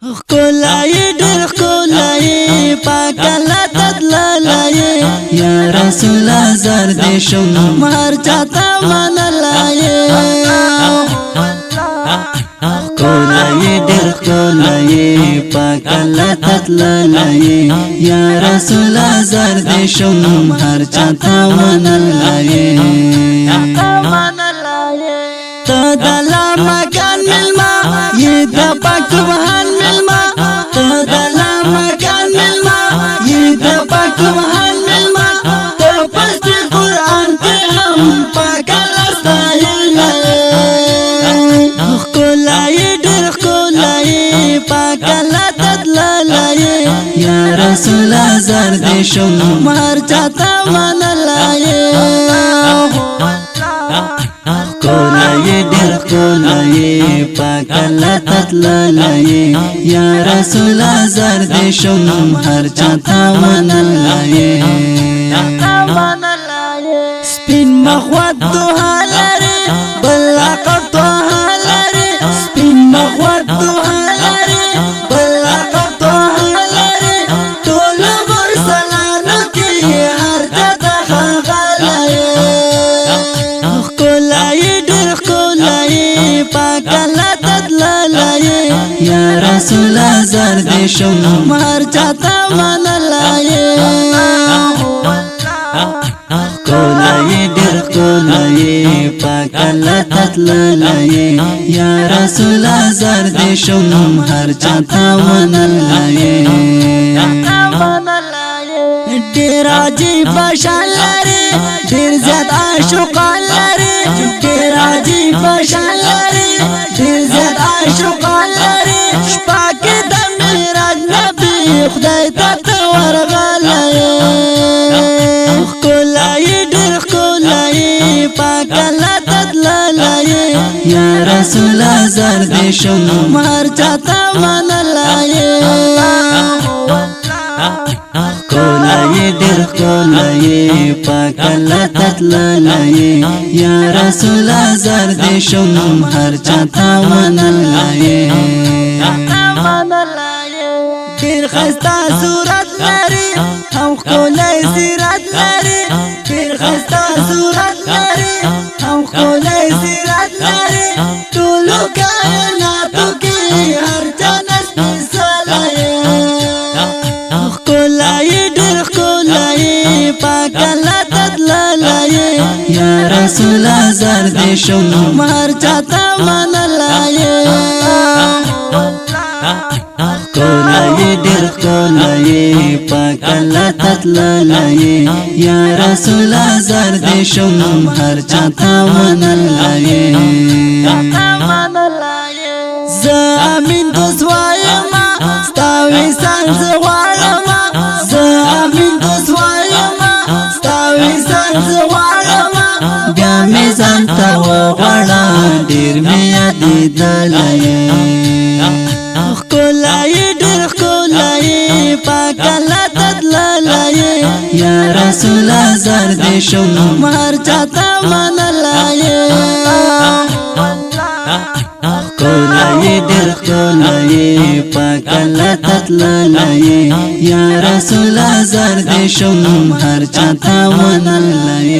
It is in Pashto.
خلای ډېر خلای پاک الله تدلای یا رسول زر دې شم مهر چاته منلای خلای ډېر خلای پاک الله تدلای یا رسول زر دې شم مهر چاته منلای تدلا مکان ملما یہ دا پاک سبحان ملما تدلا مکان ملما یہ دا پاک سبحان ملما تو پس قرآن کے ہم پاک اللہ ساحل خلای ډېر خلای پاک الله تدلای یا رسول زر دې شم مهر چاته منلای خلای ډېر خلای پاک الله تدلای یا رسول زر دې شم هر چاته منلای سپین مخوت دوها لري بل عقب دوها لري سپین مخوت دوها لري بل عقب دوها لري ټول مرسلانو کې هر چاته خغلای خلای ډېر خلای پاک الله تدلای یا رسول زر دې شم مهر چاته منلای خلای ډېر خلای پاک الله تدلای یا رسول زر دې شم هر چاته منلای ډېر عجیب شان لري ډېر زیات عاشقان لري ډېر عجیب شان لري ډېر زیات عاشقان لري شپه کې د معراج نبی خدای ته ورغلی خلای ډېر خلای پاک الله تدلای یا رسول زر دې شم مهر چاته منلای خلای ډېر خلای پاک الله تدلای یا رسول زر دې شم هر چاته منلای ډېر ښایسته صورت لري هم ښکلی سیرت لري ډېر ښایسته صورت لري هم ښکلی سیرت لري ټولو کائناتو کې هر چا نه سپېڅلی خلای ډېر خلای پاک الله تدلای یا رسول زر دې شم مهر چاته منلای خلای ډېر خلای پاک الله تدلای یا رسول زر دې شم هر چاته منلای زه امین دوست وایما ستا وصال زه غواړمه زه امین دوست وایما ستا وصال زه غواړمه بیا مې ځان ته وغواړه ډېر مې یادېدلی خلای ډېر خلای پاک الله تدلای یا رسول زر دې شم مهر چاته منلای خلای ډېر خلای پاک الله تدلای یا رسول زر دې شم هر چاته منلای